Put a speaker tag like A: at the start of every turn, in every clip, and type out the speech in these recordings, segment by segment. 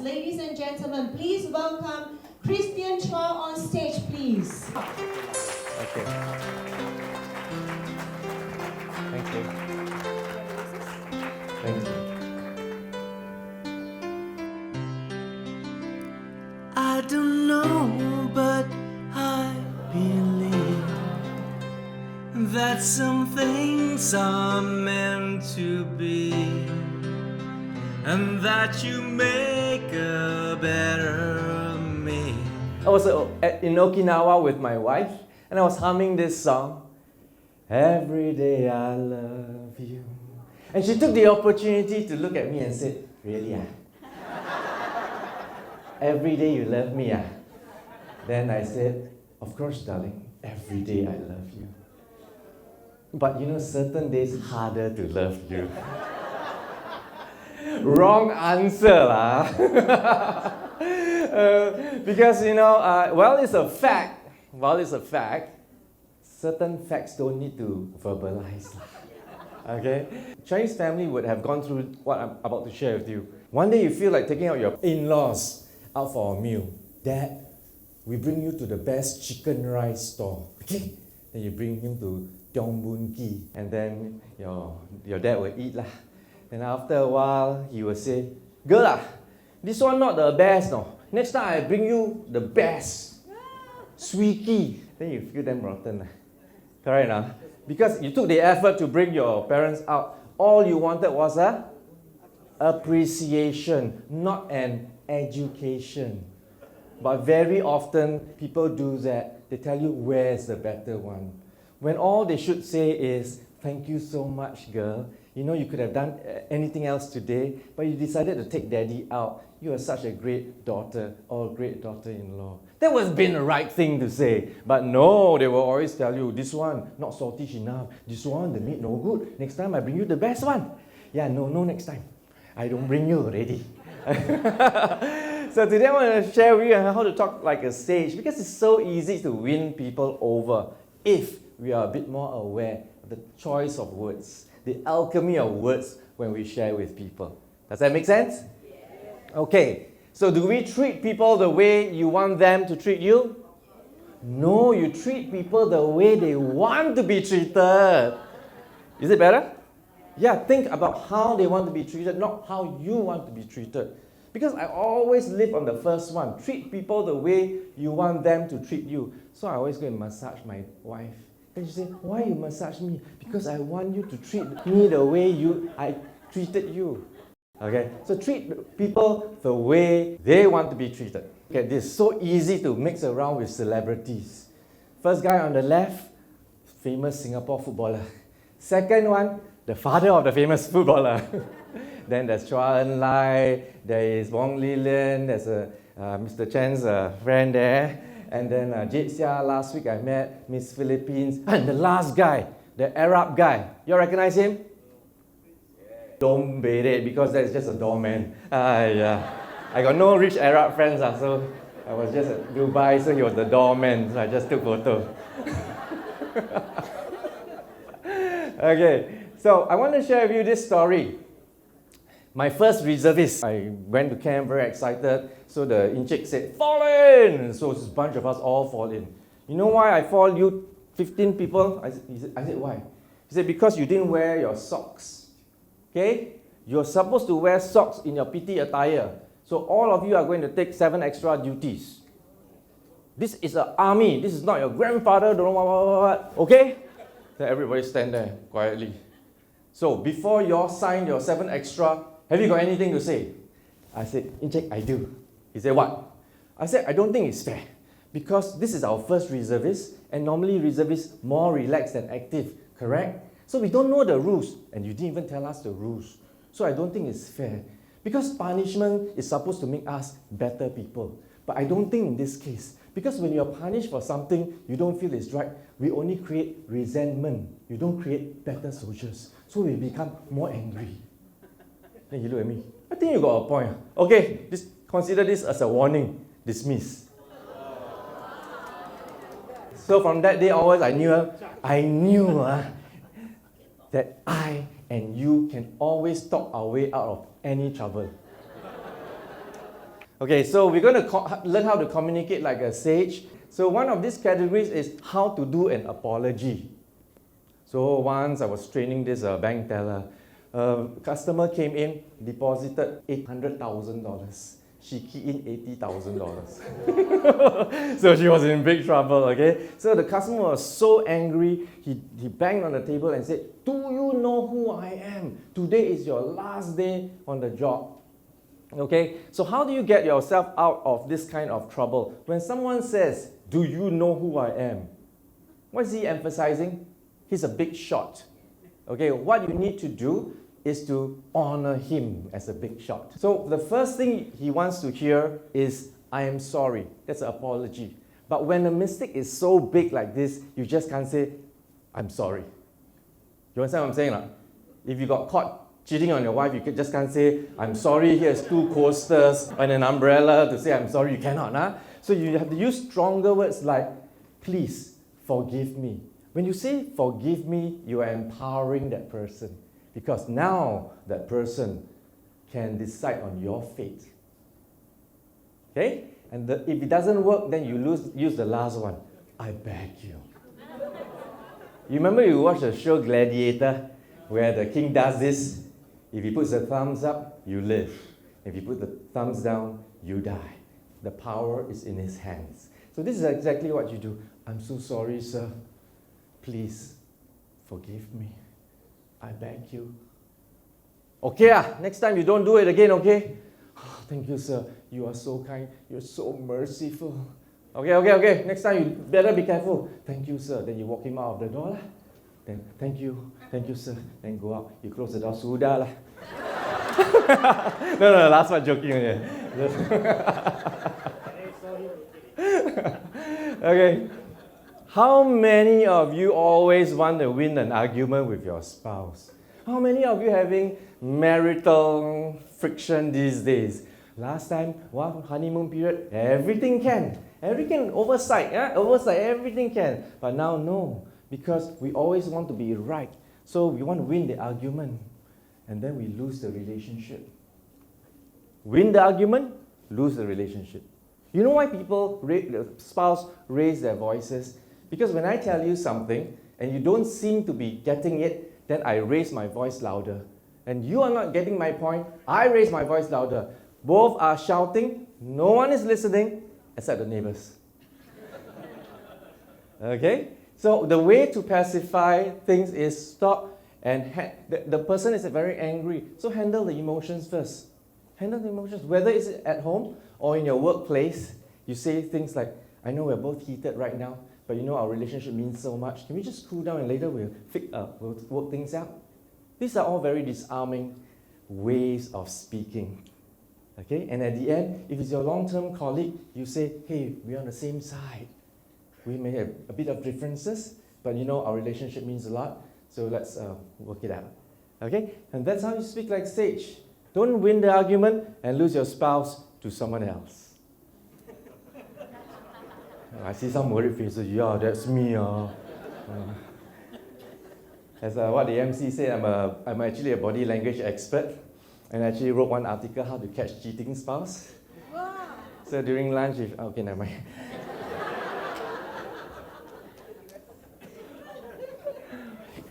A: Ladies and gentlemen, please welcome Christian Chua on stage, please.
B: Okay. Thank you. Thank you.
C: I don't know, but I believe that some things are meant to be, and that you make a better me.
B: I was in Okinawa with my wife, and I was humming this song. Every day I love you. And she took the opportunity to look at me and said, really? Every day you love me? Then I said, of course, darling, every day I love you. But you know, certain days harder to love you. Wrong answer lah. Because you know, well, it's a fact. Certain facts don't need to verbalize. Okay? Chinese family would have gone through what I'm about to share with you. One day you feel like taking out your in-laws out for a meal. Dad, we bring you to the best chicken rice store. Okay? Then you bring him to Tiong Boon Ki, and then your dad will eat lah. And after a while, he will say, girl, this one not the best, no. Next time I bring you the best. Swee. Then you feel them rotten. Correct, no? Because you took the effort to bring your parents out. All you wanted was a appreciation, not an education. But very often, people do that. They tell you where's the better one. When all they should say is, thank you so much, girl. You know, you could have done anything else today, but you decided to take daddy out. You are such a great daughter or great daughter-in-law. That would have been the right thing to say. But no, they will always tell you, this one, not saltish enough. This one, the meat no good. Next time I bring you the best one. Yeah, no, next time. I don't bring you already. So today I want to share with you how to talk like a sage, because it's so easy to win people over if we are a bit more aware of the choice of words, the alchemy of words when we share with people. Does that make sense? Yeah. Okay, so do we treat people the way you want them to treat you? No, you treat people the way they want to be treated. Is it better? Yeah, think about how they want to be treated, not how you want to be treated. Because I always live on the first one. Treat people the way you want them to treat you. So I always go and massage my wife. And she said, why you massage me? Because I want you to treat me the way I treated you. Okay, so treat people the way they want to be treated. Okay, this is so easy to mix around with celebrities. First guy on the left, famous Singapore footballer. Second one, the father of the famous footballer. Then there's Chua En-lai, there is Wong Li-lian, there's Mr. Chen's friend there. And then Jade Xia, last week I met Miss Philippines. And the last guy, the Arab guy. You recognize him? Don't bait it, because that's just a doorman. Yeah. I got no rich Arab friends, so I was just at Dubai, so he was the doorman, so I just took photo. Okay, so I want to share with you this story. My first reservist, I went to camp very excited. So the Encik said, fall in! So this bunch of us all fall in. You know why I fall, you 15 people? I said, why? He said, because you didn't wear your socks. Okay? You're supposed to wear socks in your PT attire. So all of you are going to take 7 extra duties. This is an army. This is not your grandfather, don't know what. Okay? Then everybody stand there quietly. So before you all sign your 7 extra, have you got anything to say? I said, Encik, I do. He said, what? I said, I don't think it's fair. Because this is our first reservist, and normally reservists more relaxed than active, correct? So we don't know the rules, and you didn't even tell us the rules. So I don't think it's fair. Because punishment is supposed to make us better people. But I don't think in this case, because when you're punished for something you don't feel is right, we only create resentment. You don't create better soldiers. So we become more angry. Then you look at me. I think you got a point. Okay, consider this as a warning. Dismiss. So from that day onwards, I knew that I and you can always talk our way out of any trouble. Okay, so we're going to learn how to communicate like a sage. So one of these categories is how to do an apology. So once I was training this bank teller, customer came in, deposited $800,000. She keyed in $80,000. So she was in big trouble, okay? So the customer was so angry, he banged on the table and said, "Do you know who I am? Today is your last day on the job." Okay, so how do you get yourself out of this kind of trouble? When someone says, "Do you know who I am?" What is he emphasizing? He's a big shot. Okay, what you need to do is to honor him as a big shot. So the first thing he wants to hear is, "I am sorry." That's an apology. But when a mistake is so big like this, you just can't say, "I'm sorry." You understand what I'm saying? Like? If you got caught cheating on your wife, you just can't say, "I'm sorry, here's 2 coasters and an umbrella," to say, "I'm sorry." You cannot. Huh? So you have to use stronger words like, "Please forgive me." When you say "forgive me," you are empowering that person. Because now that person can decide on your fate. Okay? And if it doesn't work, then you use the last one. "I beg you." You remember you watched the show Gladiator, where the king does this? If he puts the thumbs up, you live. If you put the thumbs down, you die. The power is in his hands. So this is exactly what you do. "I'm so sorry, sir. Please forgive me. I beg you." Okay, next time you don't do it again, okay? "Oh, thank you, sir. You are so kind. You're so merciful." Okay. Next time you better be careful. "Thank you, sir." Then you walk him out of the door lah. Then, "Thank you, sir." Then go out. You close the door. Sudah lah. No, last one joking only. Okay. How many of you always want to win an argument with your spouse? How many of you having marital friction these days? Last time, honeymoon period, everything can. Everything oversight, everything can. But now, no. Because we always want to be right. So we want to win the argument. And then we lose the relationship. Win the argument, lose the relationship. You know why the spouse raise their voices? Because when I tell you something and you don't seem to be getting it, then I raise my voice louder. And you are not getting my point, I raise my voice louder. Both are shouting, no one is listening except the neighbors. Okay? So the way to pacify things is stop and the person is very angry. So handle the emotions first. Handle the emotions. Whether it's at home or in your workplace, you say things like, "I know we're both heated right now, but you know our relationship means so much. Can we just cool down and later we'll work things out?" These are all very disarming ways of speaking. Okay? And at the end, if it's your long-term colleague, you say, "Hey, we're on the same side. We may have a bit of differences, but you know our relationship means a lot, so let's work it out." Okay? And that's how you speak like sage. Don't win the argument and lose your spouse to someone else. I see some worried faces. "Yeah, that's me." As what the MC said, I'm actually a body language expert, and I actually wrote one article, "How to Catch Cheating Spouse." So during lunch, okay, never mind.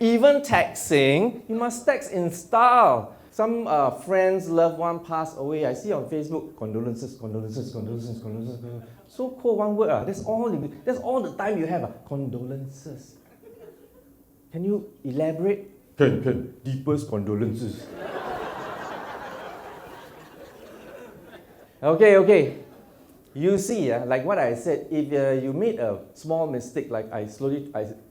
B: Even texting, you must text in style. Some friends, loved one passed away. I see on Facebook, condolences. So cool, one word. That's all the time you have. Condolences. Can you elaborate? Can. Deepest condolences. Okay. You see, like what I said, if you made a small mistake, like I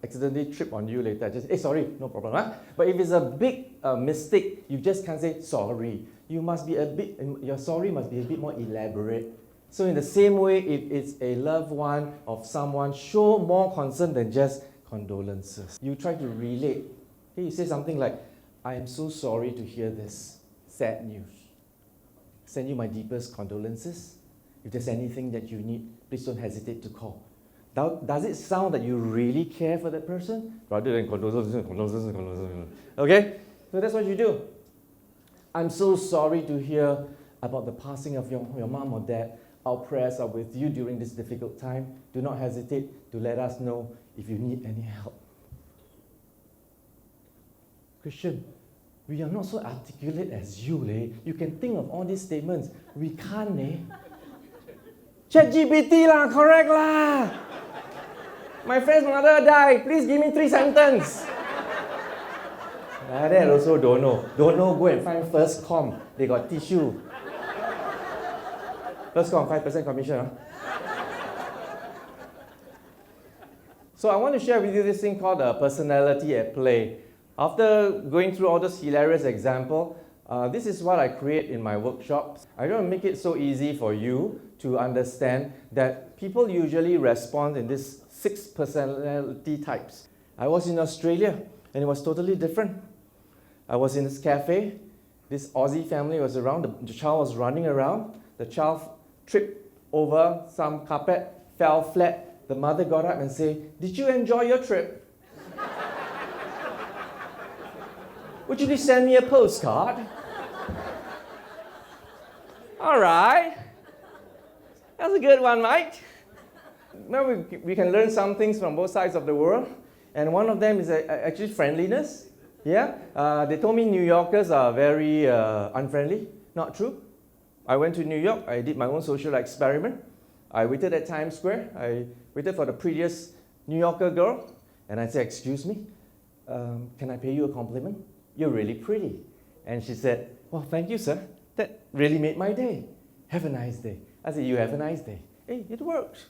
B: accidentally trip on you later, just, "Hey, sorry, no problem." But if it's a big mistake, you just can't say sorry. Your sorry must be a bit more elaborate. So in the same way, if it's a loved one of someone, show more concern than just condolences. You try to relate. Hey, you say something like, "I am so sorry to hear this sad news. Send you my deepest condolences. If there's anything that you need, please don't hesitate to call." Does it sound that you really care for that person? Rather than condolences. Okay? So that's what you do. "I'm so sorry to hear about the passing of your mom or dad, our prayers are with you during this difficult time. Do not hesitate to let us know if you need any help. Christian, we are not so articulate as you, leh. You can think of all these statements. We can't, leh. ChatGPT lah, correct lah. My friend's mother died. Please give me 3 sentences. That also don't know. Don't know, go and find First Com. They got tissue. First Com, 5% commission. Huh? So I want to share with you this thing called personality at play. After going through all this hilarious example, this is what I create in my workshops. I want to make it so easy for you to understand that people usually respond in these 6 personality types. I was in Australia and it was totally different. I was in this cafe. This Aussie family was around. The child was running around. The child tripped over some carpet, fell flat. The mother got up and said, "Did you enjoy your trip? Would you please send me a postcard?" All right. That's a good one, mate. Now we can learn some things from both sides of the world. And one of them is actually friendliness. Yeah? They told me New Yorkers are very unfriendly. Not true. I went to New York. I did my own social experiment. I waited at Times Square. I waited for the prettiest New Yorker girl. And I said, "Excuse me, can I pay you a compliment? You're really pretty." And she said, "Well, thank you, sir. That really made my day. Have a nice day." I said, "You have a nice day." Hey, it worked.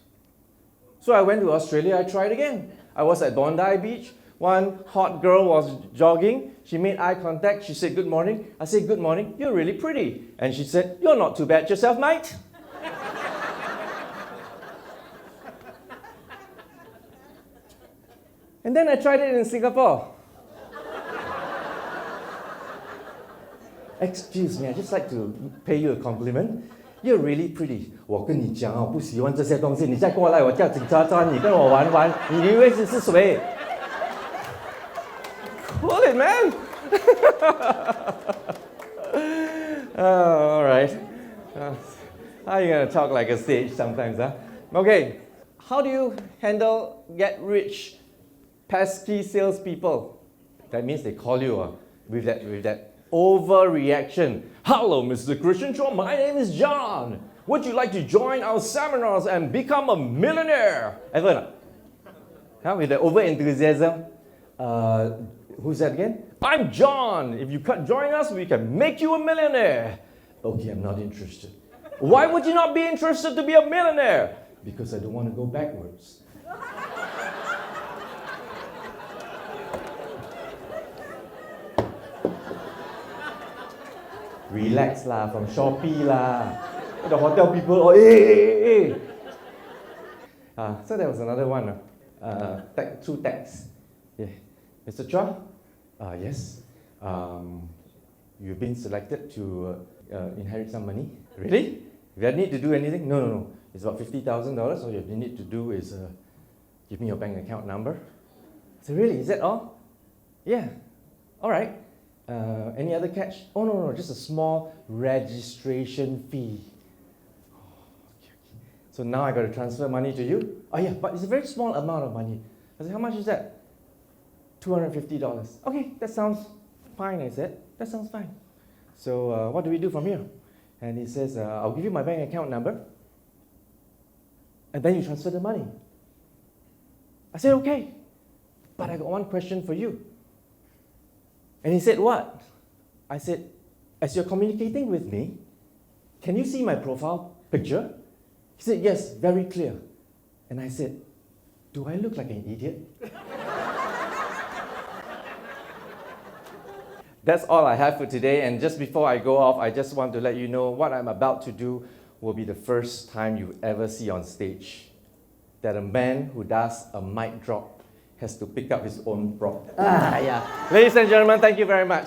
B: So I went to Australia. I tried again. I was at Bondi Beach. One hot girl was jogging. She made eye contact. She said, "Good morning." I said, "Good morning. You're really pretty." And she said, "You're not too bad yourself, mate." And then I tried it in Singapore. "Excuse me, I'd just like to pay you a compliment. You're really pretty." 我跟你讲哦，不喜欢这些东西，你再过来，我叫警察抓你，跟我玩玩，你以为是谁？Cool it, man. All right. How are you going to talk like a sage sometimes, huh? Okay. How do you handle get rich, pesky salespeople? That means they call you with that overreaction. "Hello, Mr. Christian Chua. My name is John. Would you like to join our seminars and become a millionaire?" Ever? Huh? With the over-enthusiasm. Who's that again? "I'm John. If you join us, we can make you a millionaire." "Okay, I'm not interested." "Why would you not be interested to be a millionaire?" "Because I don't want to go backwards." Relax lah, from Shopee lah. The hotel people, hey. So there was another one, through text. Yeah. "Mr. Chua, yes, you've been selected to inherit some money." "Really? Do I need to do anything?" No. It's about $50,000. All you need to do is give me your bank account number." I said, "Really? Is that all?" "Yeah." "All right. Any other catch?" "Oh, no, just a small registration fee." Okay. So now I got to transfer money to you? "Oh yeah, but it's a very small amount of money." I said, "How much is that?" $250. "Okay, that sounds fine," I said. "That sounds fine. So what do we do from here?" And he says, "I'll give you my bank account number, and then you transfer the money." I said, "Okay, but I got one question for you." And he said, "What?" I said, "As you're communicating with me, can you see my profile picture?" He said, "Yes, very clear." And I said, "Do I look like an idiot?" That's all I have for today. And just before I go off, I just want to let you know what I'm about to do will be the first time you ever see on stage that a man who does a mic drop has to pick up his own prop. Yeah. Ladies and gentlemen, thank you very much.